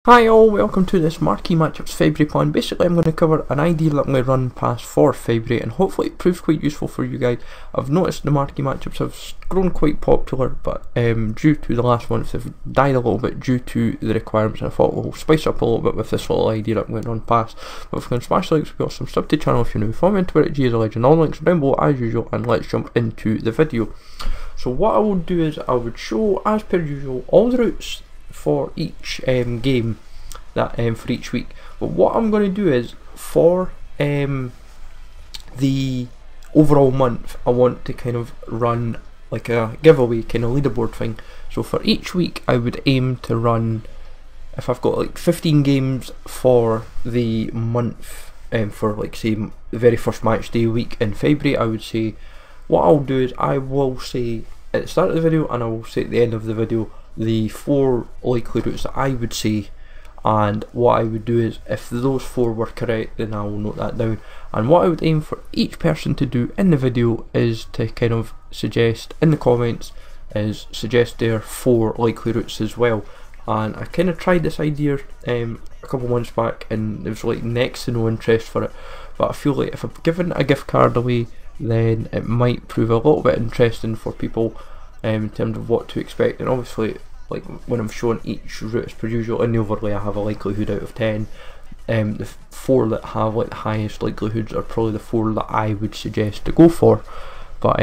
Hi all, welcome to this Marquee Matchups February plan. Basically I'm going to cover an idea that I'm going to run past for February and hopefully it proves quite useful for you guys. I've noticed the Marquee Matchups have grown quite popular, but due to the last month they've died a little bit due to the requirements, and I thought we'll spice up a little bit with this little idea that I'm going to run past. But if you can smash the likes, we've got some sub to the channel if you're new. Follow me on Twitter at GasALegend, all links are down below as usual, and let's jump into the video. So what I will do is I would show, as per usual, all the routes for each game that for each week. But what I'm going to do is for the overall month, I want to kind of run like a giveaway kind of leaderboard thing. So for each week I would aim to run, if I've got like 15 games for the month, for like say the very first match day week in February, I would say what I'll do is I will say at the start of the video and I will say at the end of the video the 4 likely routes that I would say, and what I would do is if those 4 were correct then I will note that down, and what I would aim for each person to do in the video is to kind of suggest in the comments suggest their 4 likely routes as well. And I kind of tried this idea a couple months back and there was like next to no interest for it, but I feel like if I'm giving a gift card away then it might prove a little bit interesting for people in terms of what to expect. And obviously like when I'm showing each route as per usual in the overlay I have a likelihood out of 10. The 4 that have like the highest likelihoods are probably the 4 that I would suggest to go for. But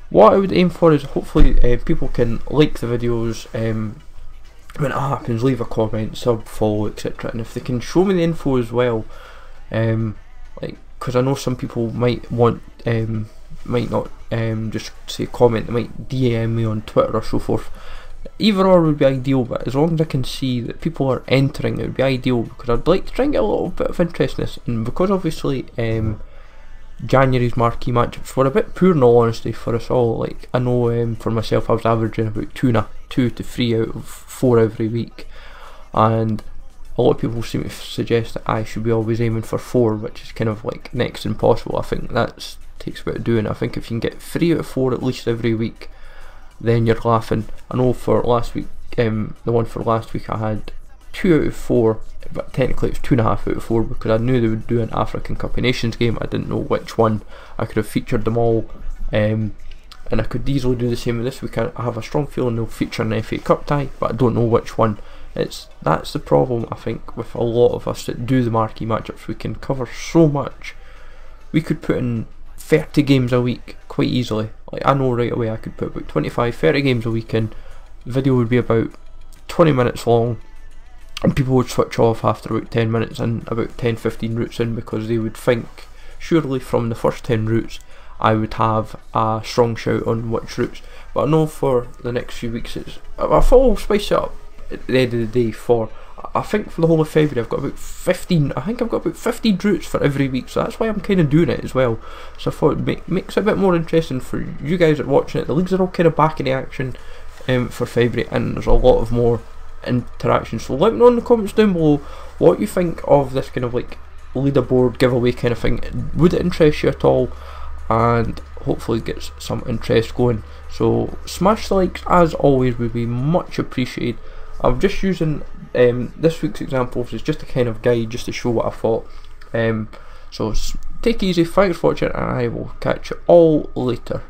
what I would aim for is hopefully people can like the videos, when it happens leave a comment, sub, follow, etc. And if they can show me the info as well, like because I know some people might want might not just say comment, they might DM me on Twitter or so forth. Either or would be ideal, but as long as I can see that people are entering it would be ideal, because I'd like to try and get a little bit of interest in this. And because obviously January's marquee matchups were a bit poor in all honesty for us all. Like I know for myself I was averaging about 2 to 3 out of 4 every week, and a lot of people seem to suggest that I should be always aiming for 4, which is kind of like next to impossible. I think that takes a bit of doing. I think if you can get 3 out of 4 at least every week, then you're laughing. I know for last week, the one for last week I had 2 out of 4, but technically it's 2.5 out of 4 because I knew they would do an African Cup of Nations game. I didn't know which one. I could have featured them all, and I could easily do the same with this week. I have a strong feeling they'll feature an FA Cup tie, but I don't know which one. That's the problem I think with a lot of us that do the marquee matchups. We can cover so much. We could put in 30 games a week quite easily. Like I know right away I could put about 25-30 games a week in. The video would be about 20 minutes long and people would switch off after about 10 minutes and about 10-15 routes in, because they would think surely from the first 10 routes I would have a strong shout on which routes. But I know for the next few weeks I thought I'll spice it up at the end of the day. For I think for the whole of February I've got about 15, I think I've got about 15 routes for every week, so that's why I'm kind of doing it as well. So I thought it makes it a bit more interesting for you guys that are watching it. The leagues are all kind of back in the action for February, and there's a lot of more interaction. So let me know in the comments down below what you think of this kind of like leaderboard giveaway kind of thing. Would it interest you at all? And hopefully get some interest going. So smash the likes as always would be much appreciated. I'm just using this week's examples as just a kind of guide, just to show what I thought. So take it easy, thanks for watching, and I will catch you all later.